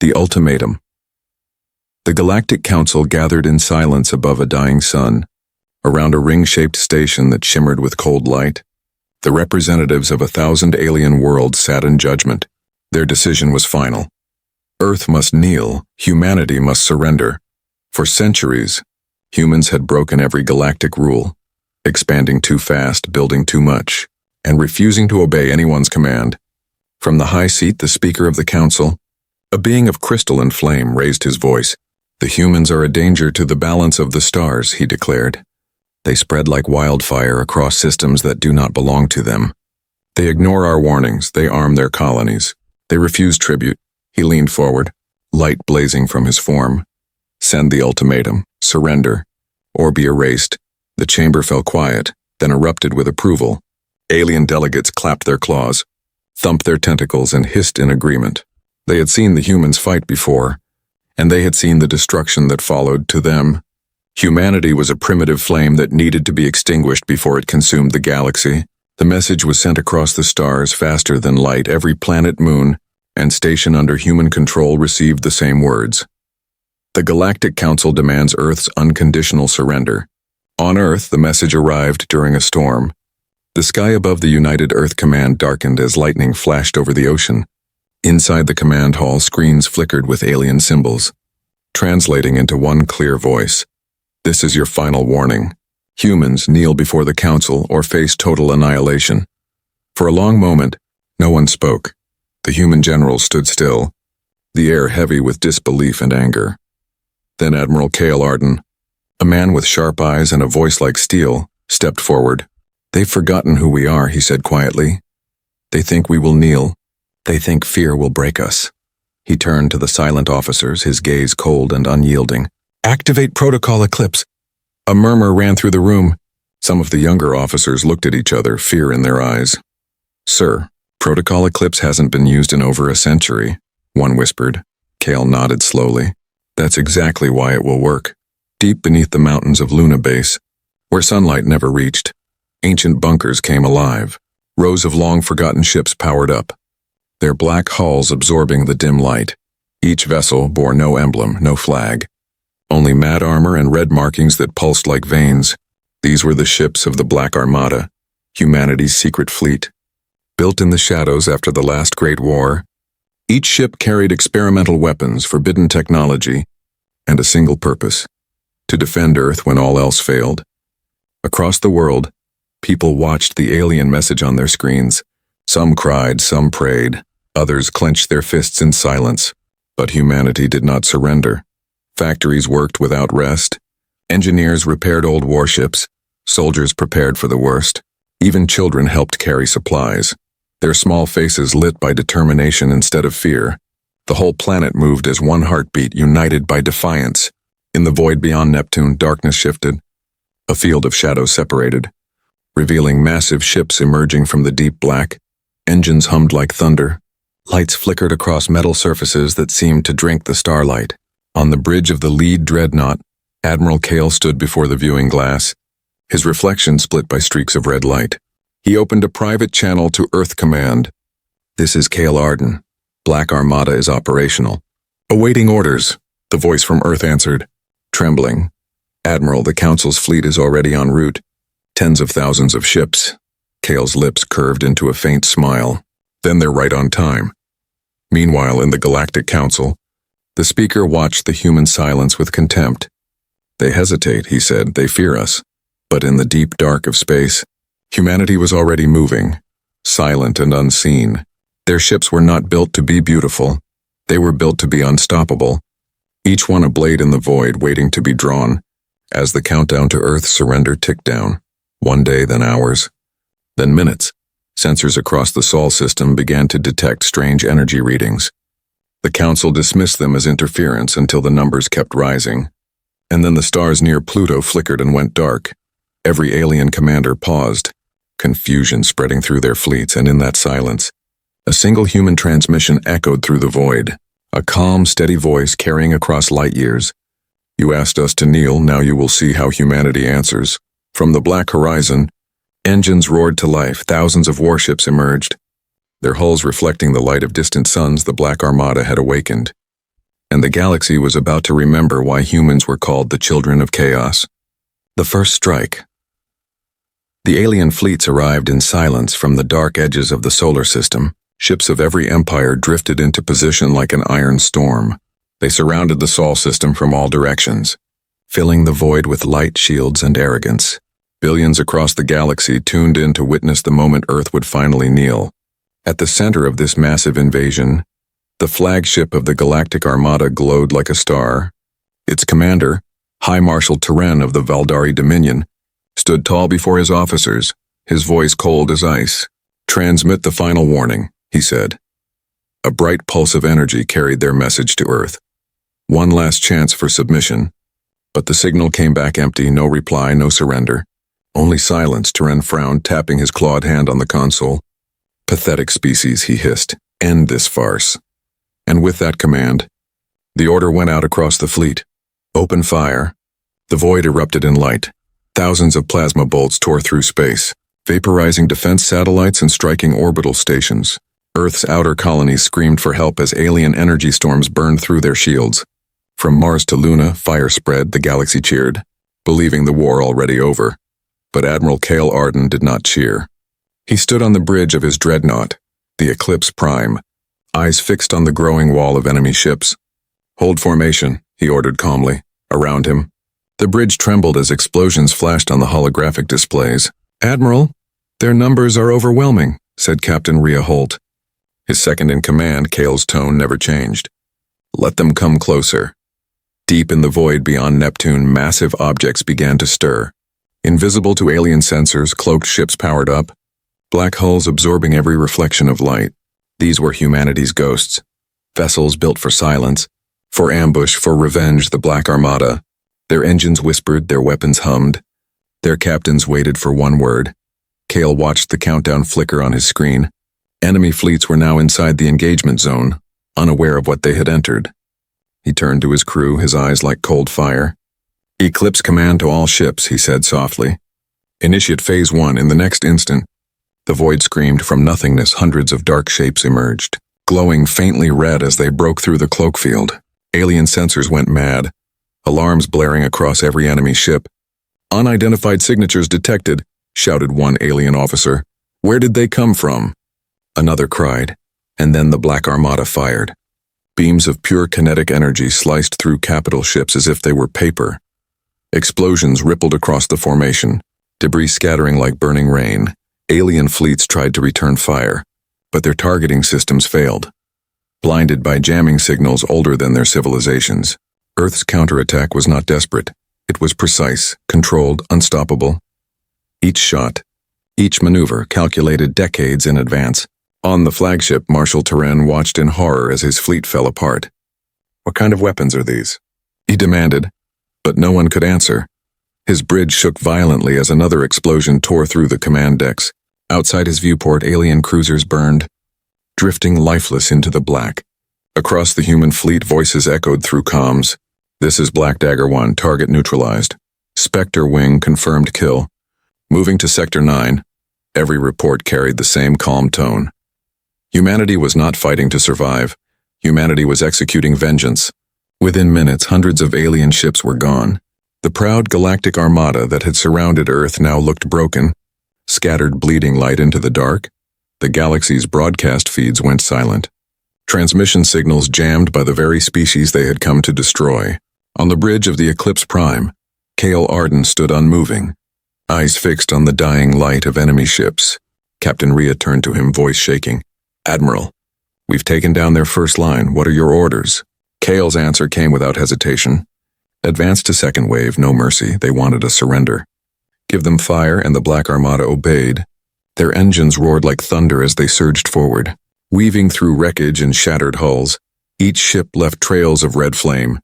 The ultimatum. The Galactic Council gathered in silence above a dying sun, around a ring-shaped station that shimmered with cold light. The representatives of 1,000 alien worlds sat in judgment. Their decision was final. Earth must kneel, humanity must surrender. For centuries, humans had broken every galactic rule, expanding too fast, building too much, and refusing to obey anyone's command. From the high seat, the Speaker of the Council, a being of crystal and flame, raised his voice. "The humans are a danger to the balance of the stars," he declared. "They spread like wildfire across systems that do not belong to them. They ignore our warnings, they arm their colonies. They refuse tribute." He leaned forward, light blazing from his form. "Send the ultimatum, surrender, or be erased." The chamber fell quiet, then erupted with approval. Alien delegates clapped their claws, thumped their tentacles, and hissed in agreement. They had seen the humans fight before, and they had seen the destruction that followed. To them, humanity was a primitive flame that needed to be extinguished before it consumed the galaxy. The message was sent across the stars faster than light. Every planet, moon, and station under human control received the same words. The Galactic Council demands Earth's unconditional surrender. On Earth, the message arrived during a storm. The sky above the United Earth Command darkened as lightning flashed over the ocean. Inside the command hall, screens flickered with alien symbols, translating into one clear voice. "This is your final warning. Humans, kneel before the Council or face total annihilation." For a long moment, no one spoke. The human generals stood still, the air heavy with disbelief and anger. Then Admiral Cale Arden, a man with sharp eyes and a voice like steel, stepped forward. "They've forgotten who we are," he said quietly. "They think we will kneel. They think fear will break us." He turned to the silent officers, his gaze cold and unyielding. "Activate Protocol Eclipse." A murmur ran through the room. Some of the younger officers looked at each other, fear in their eyes. "Sir, Protocol Eclipse hasn't been used in over a century," one whispered. Cale nodded slowly. "That's exactly why it will work. Deep beneath the mountains of Luna Base, where sunlight never reached, ancient bunkers came alive. Rows of long-forgotten ships powered up, their black hulls absorbing the dim light. Each vessel bore no emblem, no flag, only matte armor and red markings that pulsed like veins. These were the ships of the Black Armada, humanity's secret fleet. Built in the shadows after the last Great War, each ship carried experimental weapons, forbidden technology, and a single purpose: to defend Earth when all else failed. Across the world, people watched the alien message on their screens. Some cried, some prayed, others clenched their fists in silence. But humanity did not surrender. Factories worked without rest. Engineers repaired old warships. Soldiers prepared for the worst. Even children helped carry supplies, their small faces lit by determination instead of fear. The whole planet moved as one heartbeat, united by defiance. In the void beyond Neptune, darkness shifted. A field of shadows separated, revealing massive ships emerging from the deep black. Engines hummed like thunder. Lights flickered across metal surfaces that seemed to drink the starlight. On the bridge of the lead dreadnought, Admiral Cale stood before the viewing glass, his reflection split by streaks of red light. He opened a private channel to Earth Command. "This is Cale Arden. Black Armada is operational." "Awaiting orders," the voice from Earth answered, trembling. "Admiral, the Council's fleet is already en route. Tens of thousands of ships." Cale's lips curved into a faint smile. "Then they're right on time." Meanwhile, in the Galactic Council, the speaker watched the human silence with contempt. "They hesitate," he said. "They fear us." But in the deep dark of space, humanity was already moving, silent and unseen. Their ships were not built to be beautiful. They were built to be unstoppable, each one a blade in the void waiting to be drawn. As the countdown to Earth's surrender ticked down, 1 day, then hours, then minutes, sensors across the Sol system began to detect strange energy readings. The Council dismissed them as interference until the numbers kept rising. And then the stars near Pluto flickered and went dark. Every alien commander paused, confusion spreading through their fleets, and in that silence, a single human transmission echoed through the void, a calm, steady voice carrying across light years. "You asked us to kneel, now you will see how humanity answers." From the black horizon, engines roared to life, thousands of warships emerged, their hulls reflecting the light of distant suns. The Black Armada had awakened. and the galaxy was about to remember why humans were called the children of chaos. The first strike. The alien fleets arrived in silence from the dark edges of the solar system. Ships of every empire drifted into position like an iron storm. They surrounded the Sol system from all directions, filling the void with light, shields, and arrogance. Billions across the galaxy tuned in to witness the moment Earth would finally kneel. At the center of this massive invasion, the flagship of the Galactic Armada glowed like a star. Its commander, High Marshal Tyranny of the Valdari Dominion, stood tall before his officers, his voice cold as ice. "Transmit the final warning," he said. A bright pulse of energy carried their message to Earth. One last chance for submission. But the signal came back empty, no reply, no surrender. Only silence. Tyranny frowned, tapping his clawed hand on the console. "Pathetic species," he hissed. "End this farce." And with that command, the order went out across the fleet. Open fire. The void erupted in light. Thousands of plasma bolts tore through space, vaporizing defense satellites and striking orbital stations. Earth's outer colonies screamed for help as alien energy storms burned through their shields. From Mars to Luna, fire spread, the galaxy cheered, believing the war already over. But Admiral Cale Arden did not cheer. He stood on the bridge of his dreadnought, the Eclipse Prime, eyes fixed on the growing wall of enemy ships. "Hold formation," he ordered calmly. Around him, the bridge trembled as explosions flashed on the holographic displays. "Admiral, their numbers are overwhelming," said Captain Rhea Holt. His second-in-command, Cale's tone never changed. "Let them come closer." Deep in the void beyond Neptune, massive objects began to stir. Invisible to alien sensors, cloaked ships powered up, black hulls absorbing every reflection of light. These were humanity's ghosts, vessels built for silence, for ambush, for revenge, the Black Armada. Their engines whispered, their weapons hummed. Their captains waited for one word. Cale watched the countdown flicker on his screen. Enemy fleets were now inside the engagement zone, unaware of what they had entered. He turned to his crew, his eyes like cold fire. "Eclipse command to all ships," he said softly. "Initiate Phase 1 in the next instant." The void screamed. From nothingness, hundreds of dark shapes emerged, glowing faintly red as they broke through the cloak field. Alien sensors went mad, alarms blaring across every enemy ship. "Unidentified signatures detected," shouted one alien officer. "Where did they come from?" Another cried, and then the Black Armada fired. Beams of pure kinetic energy sliced through capital ships as if they were paper. Explosions rippled across the formation, debris scattering like burning rain. Alien fleets tried to return fire, but their targeting systems failed. Blinded by jamming signals older than their civilizations, Earth's counterattack was not desperate. It was precise, controlled, unstoppable. Each shot, each maneuver calculated decades in advance. On the flagship, Marshal Tyranny watched in horror as his fleet fell apart. "What kind of weapons are these?" he demanded, but no one could answer. His bridge shook violently as another explosion tore through the command decks. Outside his viewport, alien cruisers burned, drifting lifeless into the black. Across the human fleet, voices echoed through comms. "This is Black Dagger 1, target neutralized. Spectre Wing confirmed kill. Moving to Sector 9. Every report carried the same calm tone. Humanity was not fighting to survive. Humanity was executing vengeance. Within minutes, hundreds of alien ships were gone. The proud Galactic Armada that had surrounded Earth now looked broken, scattered bleeding light into the dark. The galaxy's broadcast feeds went silent. Transmission signals jammed by the very species they had come to destroy. On the bridge of the Eclipse Prime, Cale Arden stood unmoving, eyes fixed on the dying light of enemy ships. Captain Rhea turned to him, voice shaking. "Admiral, we've taken down their first line. What are your orders?" Cale's answer came without hesitation. "Advance to second wave, no mercy." They wanted a surrender. "Give them fire," and the Black Armada obeyed. Their engines roared like thunder as they surged forward, weaving through wreckage and shattered hulls. Each ship left trails of red flame,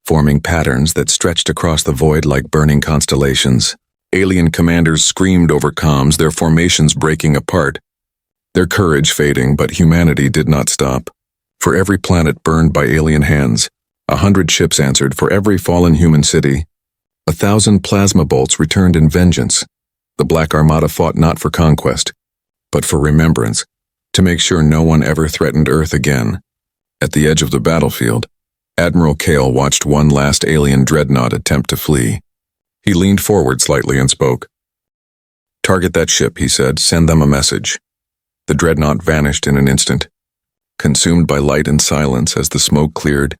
forming patterns that stretched across the void like burning constellations. Alien commanders screamed over comms, their formations breaking apart, their courage fading, but humanity did not stop. For every planet burned by alien hands, 100 ships answered. For every fallen human city, 1,000 plasma bolts returned in vengeance. The Black Armada fought not for conquest, but for remembrance, to make sure no one ever threatened Earth again. At the edge of the battlefield, Admiral Kale watched one last alien dreadnought attempt to flee. He leaned forward slightly and spoke. "Target that ship," he said. "Send them a message." The dreadnought vanished in an instant, consumed by light and silence as the smoke cleared.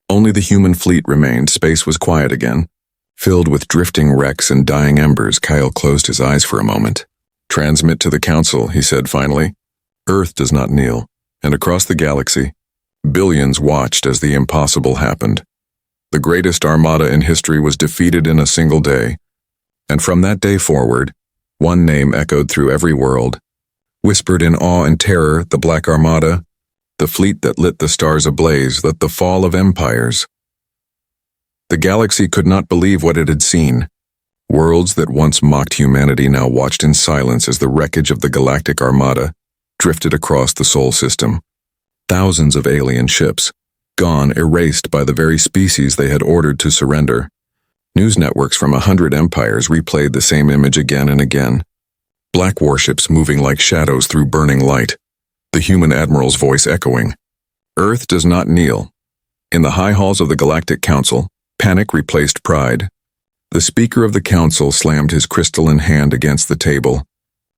Only the human fleet remained. Space was quiet again. Filled with drifting wrecks and dying embers, Kyle closed his eyes for a moment. "Transmit to the Council," he said finally. "Earth does not kneel." And across the galaxy, billions watched as the impossible happened. The greatest armada in history was defeated in a single day. And from that day forward, one name echoed through every world. Whispered in awe and terror, the Black Armada, the fleet that lit the stars ablaze, lit the fall of empires. The galaxy could not believe what it had seen. Worlds that once mocked humanity now watched in silence as the wreckage of the Galactic Armada drifted across the Sol system. Thousands of alien ships, gone, erased by the very species they had ordered to surrender. News networks from 100 empires replayed the same image again and again. Black warships moving like shadows through burning light. The human admiral's voice echoing. "Earth does not kneel." In the high halls of the Galactic Council, panic replaced pride. The Speaker of the Council slammed his crystalline hand against the table,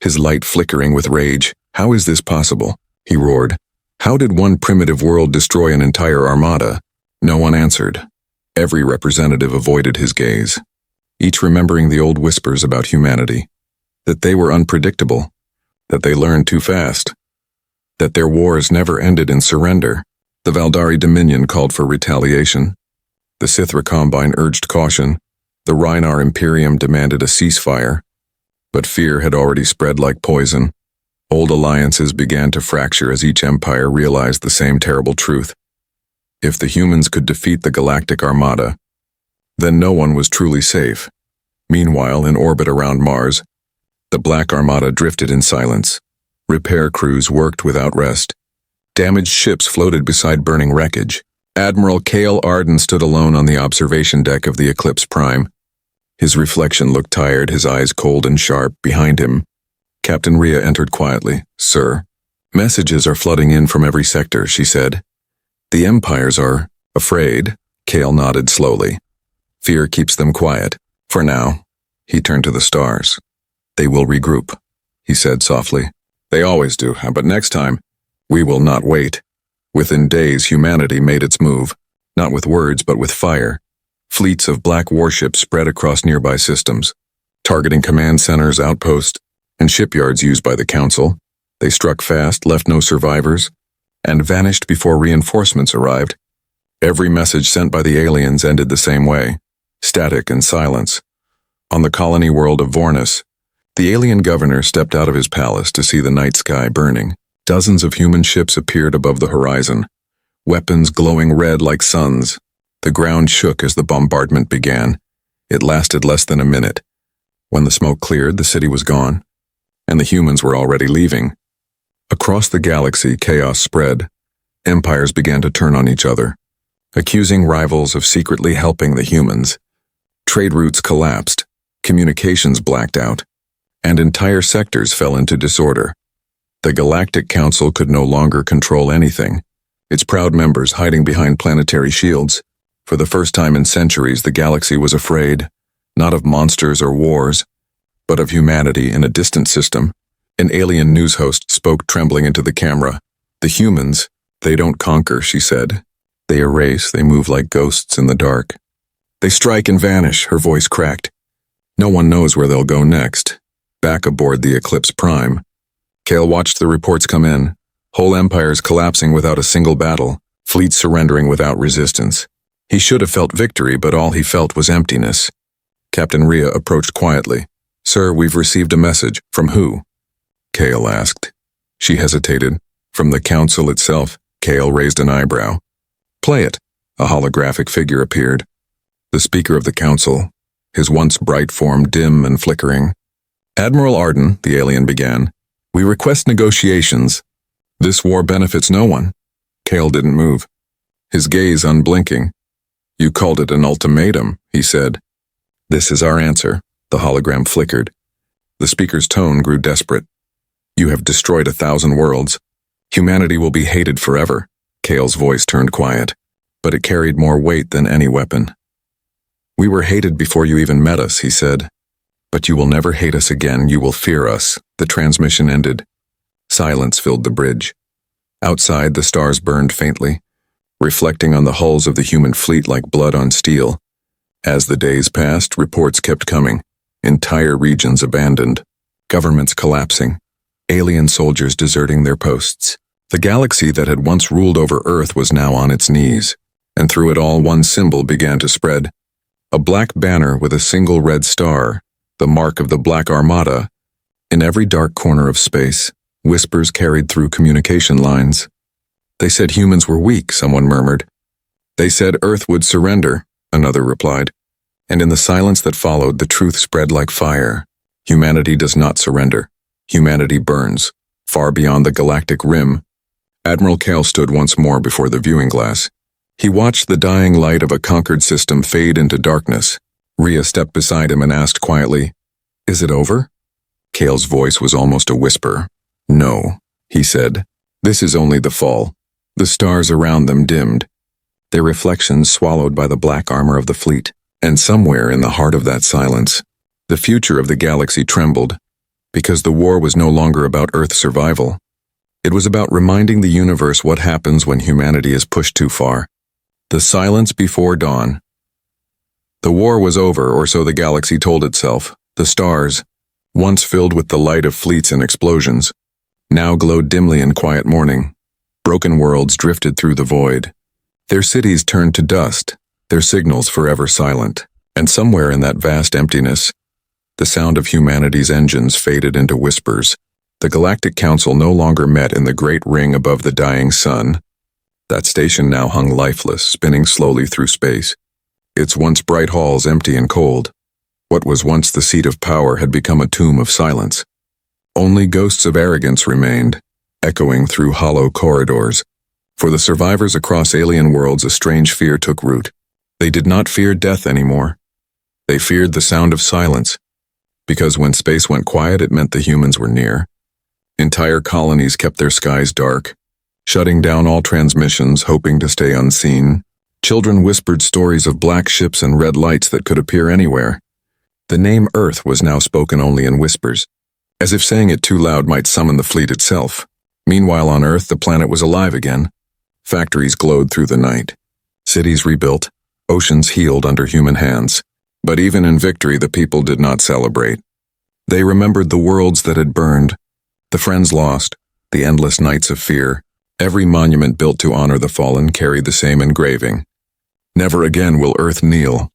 his light flickering with rage. "How is this possible?" he roared. "How did one primitive world destroy an entire armada?" No one answered. Every representative avoided his gaze, each remembering the old whispers about humanity, that they were unpredictable, that they learned too fast, that their wars never ended in surrender. The Valdari Dominion called for retaliation. The Sithra Combine urged caution. The Rhinar Imperium demanded a ceasefire. But fear had already spread like poison. Old alliances began to fracture as each empire realized the same terrible truth. If the humans could defeat the Galactic Armada, then no one was truly safe. Meanwhile, in orbit around Mars, the Black Armada drifted in silence. Repair crews worked without rest. Damaged ships floated beside burning wreckage. Admiral Kale Arden stood alone on the observation deck of the Eclipse Prime. His reflection looked tired, his eyes cold and sharp. Behind him, Captain Rhea entered quietly. "Sir, messages are flooding in from every sector," she said. "The empires are afraid." Kale nodded slowly. "Fear keeps them quiet. For now." He turned to the stars. "They will regroup," he said softly. "They always do, but next time, we will not wait." Within days, humanity made its move, not with words but with fire. Fleets of black warships spread across nearby systems, targeting command centers, outposts, and shipyards used by the Council. They struck fast, left no survivors, and vanished before reinforcements arrived. Every message sent by the aliens ended the same way, static and silence. On the colony world of Vornis, the alien governor stepped out of his palace to see the night sky burning. Dozens of human ships appeared above the horizon, weapons glowing red like suns. The ground shook as the bombardment began. It lasted less than a minute. When the smoke cleared, the city was gone, and the humans were already leaving. Across the galaxy, chaos spread. Empires began to turn on each other, accusing rivals of secretly helping the humans. Trade routes collapsed, communications blacked out, and entire sectors fell into disorder. The Galactic Council could no longer control anything, its proud members hiding behind planetary shields. For the first time in centuries, the galaxy was afraid, not of monsters or wars, but of humanity in a distant system. An alien news host spoke, trembling into the camera. "The humans, they don't conquer," she said. "They erase, they move like ghosts in the dark. They strike and vanish," her voice cracked. "No one knows where they'll go next." Back aboard the Eclipse Prime, Kale watched the reports come in, whole empires collapsing without a single battle, fleets surrendering without resistance. He should have felt victory, but all he felt was emptiness. Captain Rhea approached quietly. "Sir, we've received a message." "From who?" Kale asked. She hesitated. "From the Council itself." Kale raised an eyebrow. "Play it." A holographic figure appeared. The Speaker of the Council, his once bright form dim and flickering. "Admiral Arden," the alien began, "we request negotiations. This war benefits no one." Kale didn't move, his gaze unblinking. "You called it an ultimatum," he said. "This is our answer." The hologram flickered. The speaker's tone grew desperate. "You have destroyed 1,000 worlds. Humanity will be hated forever." Kale's voice turned quiet. but it carried more weight than any weapon. "We were hated before you even met us," he said. "But you will never hate us again, you will fear us." The transmission ended. Silence filled the bridge. Outside, the stars burned faintly, reflecting on the hulls of the human fleet like blood on steel. As the days passed, reports kept coming. Entire regions abandoned, governments collapsing, alien soldiers deserting their posts. The galaxy that had once ruled over Earth was now on its knees, and through it all one symbol began to spread. A black banner with a single red star, the mark of the Black Armada. In every dark corner of space, whispers carried through communication lines. "They said humans were weak," someone murmured. "They said Earth would surrender," another replied. And in the silence that followed, the truth spread like fire. Humanity does not surrender. Humanity burns, far beyond the galactic rim. Admiral Kale stood once more before the viewing glass. He watched the dying light of a conquered system fade into darkness. Rhea stepped beside him and asked quietly, "Is it over?" Kale's voice was almost a whisper. "No," he said. "This is only the fall." The stars around them dimmed, their reflections swallowed by the black armor of the fleet. And somewhere in the heart of that silence, the future of the galaxy trembled, because the war was no longer about Earth's survival. It was about reminding the universe what happens when humanity is pushed too far. The silence before dawn. The war was over, or so the galaxy told itself. The stars, once filled with the light of fleets and explosions, now glowed dimly in quiet morning. Broken worlds drifted through the void. Their cities turned to dust, their signals forever silent. And somewhere in that vast emptiness, the sound of humanity's engines faded into whispers. The Galactic Council no longer met in the great ring above the dying sun. That station now hung lifeless, spinning slowly through space, its once bright halls empty and cold. What was once the seat of power had become a tomb of silence. Only ghosts of arrogance remained, echoing through hollow corridors. For the survivors across alien worlds, a strange fear took root. They did not fear death anymore. They feared the sound of silence, because when space went quiet, it meant the humans were near. Entire colonies kept their skies dark, shutting down all transmissions, hoping to stay unseen. Children whispered stories of black ships and red lights that could appear anywhere. The name Earth was now spoken only in whispers, as if saying it too loud might summon the fleet itself. Meanwhile on Earth, the planet was alive again. Factories glowed through the night. Cities rebuilt. Oceans healed under human hands. But even in victory, the people did not celebrate. They remembered the worlds that had burned, the friends lost, the endless nights of fear. Every monument built to honor the fallen carried the same engraving. "Never again will Earth kneel."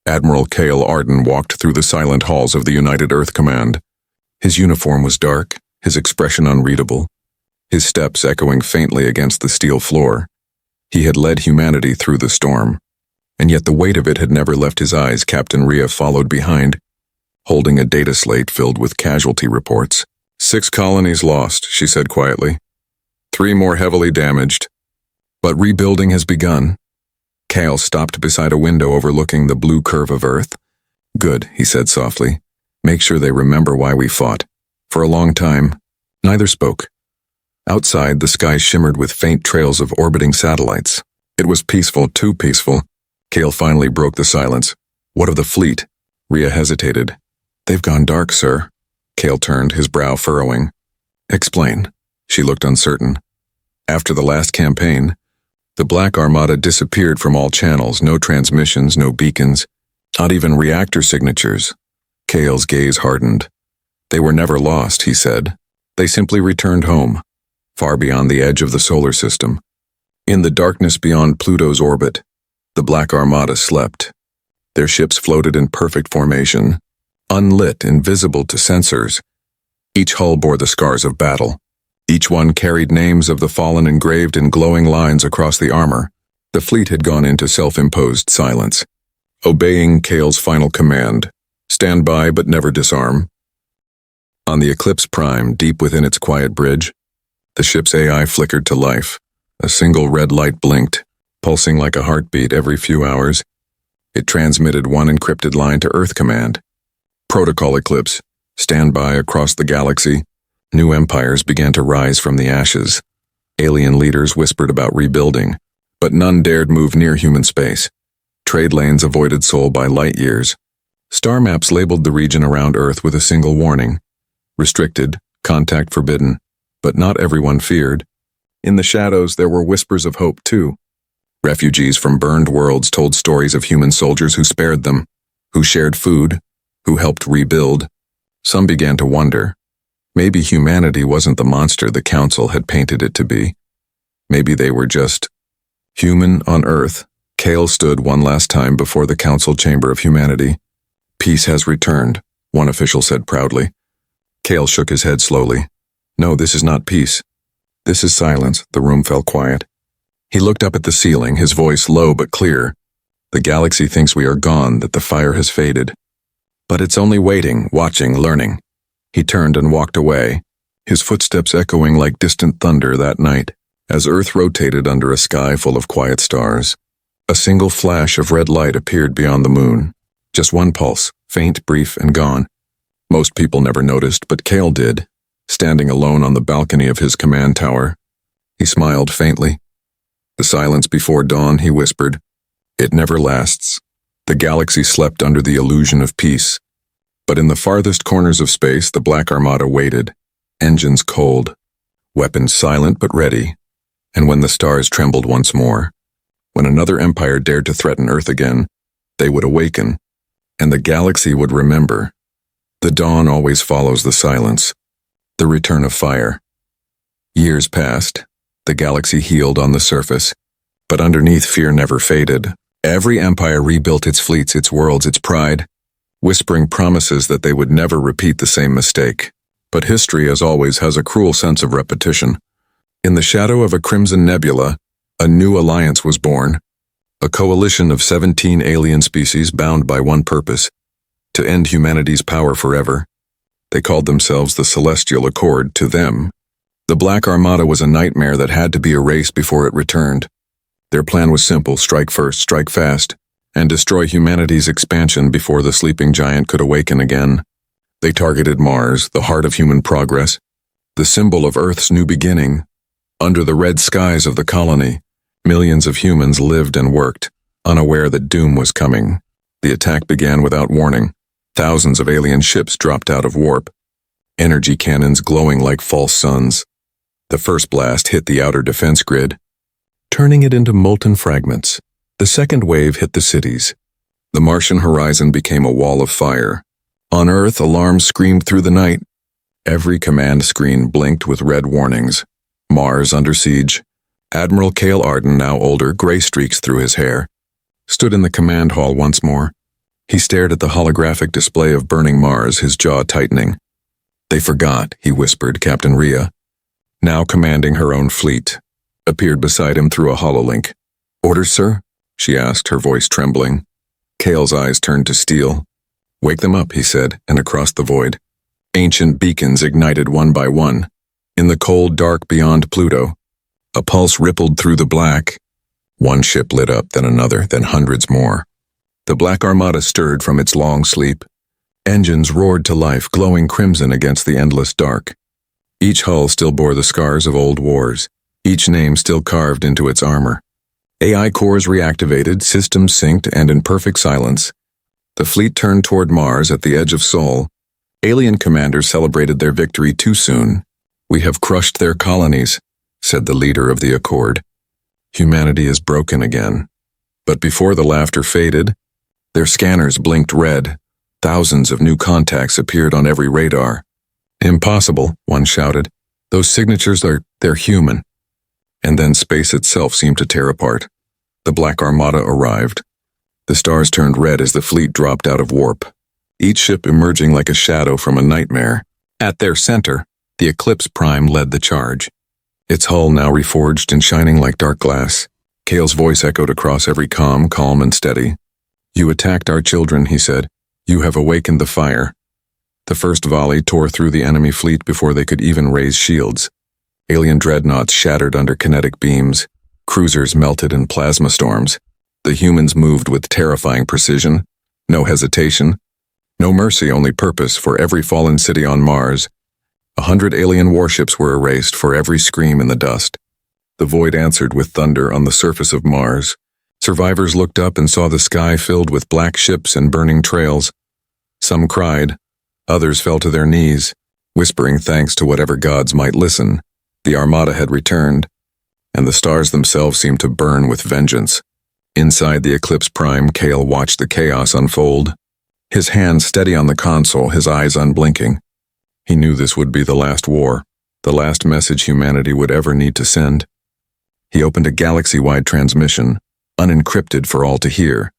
Admiral Kale Arden walked through the silent halls of the United Earth Command. His uniform was dark, his expression unreadable, his steps echoing faintly against the steel floor. He had led humanity through the storm, and yet the weight of it had never left his eyes. Captain Rhea followed behind, holding a data slate filled with casualty reports. 6 colonies lost, she said quietly. 3 more heavily damaged. But rebuilding has begun. Kale stopped beside a window overlooking the blue curve of Earth. "Good," he said softly. "Make sure they remember why we fought." For a long time, neither spoke. Outside, the sky shimmered with faint trails of orbiting satellites. It was peaceful, too peaceful. Kale finally broke the silence. "What of the fleet?" Rhea hesitated. "They've gone dark, sir." Kale turned, his brow furrowing. "Explain." She looked uncertain. "After the last campaign, the Black Armada disappeared from all channels, no transmissions, no beacons, not even reactor signatures." Kale's gaze hardened. "They were never lost," he said. "They simply returned home, far beyond the edge of the solar system. In the darkness beyond Pluto's orbit, the Black Armada slept. Their ships floated in perfect formation, unlit, invisible to sensors. Each hull bore the scars of battle. Each one carried names of the fallen engraved in glowing lines across the armor. The fleet had gone into self-imposed silence, obeying Kale's final command, "Stand by but never disarm." On the Eclipse Prime, deep within its quiet bridge, the ship's AI flickered to life. A single red light blinked, pulsing like a heartbeat every few hours. It transmitted one encrypted line to Earth Command. "Protocol Eclipse, stand by across the galaxy." New empires began to rise from the ashes. Alien leaders whispered about rebuilding, but none dared move near human space. Trade lanes avoided Sol by light years. Star maps labeled the region around Earth with a single warning: restricted, contact forbidden. But not everyone feared. In the shadows there were whispers of hope too. Refugees from burned worlds told stories of human soldiers who spared them, who shared food, who helped rebuild. Some began to wonder. Maybe humanity wasn't the monster the Council had painted it to be. Maybe they were just human on Earth. Kale stood one last time before the Council chamber of humanity. "Peace has returned," one official said proudly. Kale shook his head slowly. "No, this is not peace. This is silence." The room fell quiet. He looked up at the ceiling, his voice low but clear. "The galaxy thinks we are gone, that the fire has faded. But it's only waiting, watching, learning." He turned and walked away, his footsteps echoing like distant thunder that night, as Earth rotated under a sky full of quiet stars. A single flash of red light appeared beyond the moon. Just one pulse, faint, brief, and gone. Most people never noticed, but Kale did, standing alone on the balcony of his command tower. He smiled faintly. "The silence before dawn," he whispered. "It never lasts." The galaxy slept under the illusion of peace. But in the farthest corners of space, the Black Armada waited, engines cold, weapons silent but ready. And when the stars trembled once more, when another empire dared to threaten Earth again, they would awaken, and the galaxy would remember. The dawn always follows the silence, the return of fire. Years passed. The galaxy healed on the surface, but underneath fear never faded. Every empire rebuilt its fleets, its worlds, its pride, whispering promises that they would never repeat the same mistake. But history, as always, has a cruel sense of repetition. In the shadow of a crimson nebula, a new alliance was born, a coalition of 17 alien species bound by one purpose: to end humanity's power forever. They called themselves the Celestial Accord. To them, the Black Armada was a nightmare that had to be erased before it returned. Their plan was simple: strike first, strike fast, and destroy humanity's expansion before the sleeping giant could awaken again. They targeted Mars, the heart of human progress, the symbol of Earth's new beginning. Under the red skies of the colony, millions of humans lived and worked, unaware that doom was coming. The attack began without warning. Thousands of alien ships dropped out of warp, energy cannons glowing like false suns. The first blast hit the outer defense grid, turning it into molten fragments. The second wave hit the cities. The Martian horizon became a wall of fire. On Earth, alarms screamed through the night. Every command screen blinked with red warnings. Mars under siege. Admiral Kale Arden, now older, gray streaks through his hair, stood in the command hall once more. He stared at the holographic display of burning Mars, his jaw tightening. "They forgot," he whispered. Captain Rhea, now commanding her own fleet, appeared beside him through a hololink. "Orders, sir?" she asked, her voice trembling. Kale's eyes turned to steel. "Wake them up," he said, and across the void, ancient beacons ignited one by one. In the cold dark beyond Pluto, a pulse rippled through the black. One ship lit up, then another, then hundreds more. The Black Armada stirred from its long sleep. Engines roared to life, glowing crimson against the endless dark. Each hull still bore the scars of old wars, each name still carved into its armor. AI cores reactivated, systems synced, and in perfect silence, the fleet turned toward Mars at the edge of Sol. Alien commanders celebrated their victory too soon. "We have crushed their colonies," said the leader of the Accord. "Humanity is broken again." But before the laughter faded, their scanners blinked red. Thousands of new contacts appeared on every radar. "Impossible," one shouted. "Those signatures they're human." And then space itself seemed to tear apart. The Black Armada arrived. The stars turned red as the fleet dropped out of warp, each ship emerging like a shadow from a nightmare. At their center, the Eclipse Prime led the charge, its hull now reforged and shining like dark glass. Kale's voice echoed across every comm, calm and steady. "You attacked our children," he said. "You have awakened the fire." The first volley tore through the enemy fleet before they could even raise shields. Alien dreadnoughts shattered under kinetic beams. Cruisers melted in plasma storms. The humans moved with terrifying precision. No hesitation. No mercy, only purpose. For every fallen city on Mars, 100 alien warships were erased. For every scream in the dust, The void answered with thunder on the surface of Mars. Survivors looked up and saw the sky filled with black ships and burning trails. Some cried. Others fell to their knees, whispering thanks to whatever gods might listen. The armada had returned, and the stars themselves seemed to burn with vengeance. Inside the Eclipse Prime, Kale watched the chaos unfold. His hands steady on the console, his eyes unblinking. He knew this would be the last war, the last message humanity would ever need to send. He opened a galaxy-wide transmission, unencrypted for all to hear.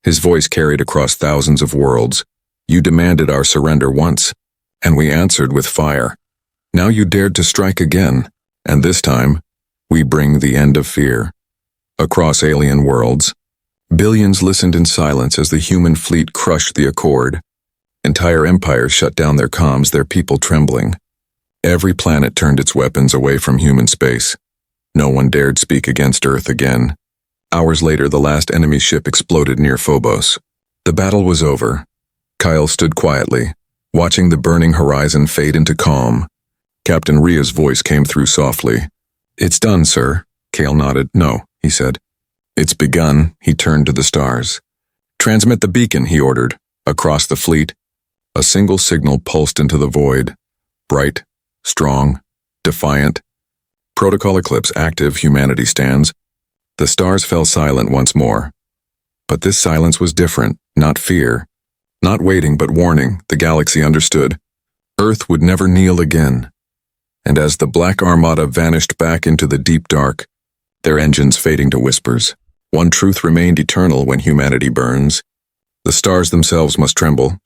His voice carried across thousands of worlds. You demanded our surrender once, and we answered with fire. Now you dared to strike again, and this time, we bring the end of fear. Across alien worlds, billions listened in silence as the human fleet crushed the Accord. Entire empires shut down their comms, their people trembling. Every planet turned its weapons away from human space. No one dared speak against Earth again. Hours later, the last enemy ship exploded near Phobos. The battle was over. Kyle stood quietly, watching the burning horizon fade into calm. Captain Ria's voice came through softly. It's done, sir. Kale nodded. No, he said. It's begun. He turned to the stars. Transmit the beacon, he ordered. Across the fleet, a single signal pulsed into the void. Bright, strong, defiant. Protocol Eclipse active, humanity stands. The stars fell silent once more. But this silence was different, not fear. Not waiting, but warning, the galaxy understood. Earth would never kneel again. And as the Black Armada vanished back into the deep dark, their engines fading to whispers, one truth remained eternal when humanity burns. The stars themselves must tremble,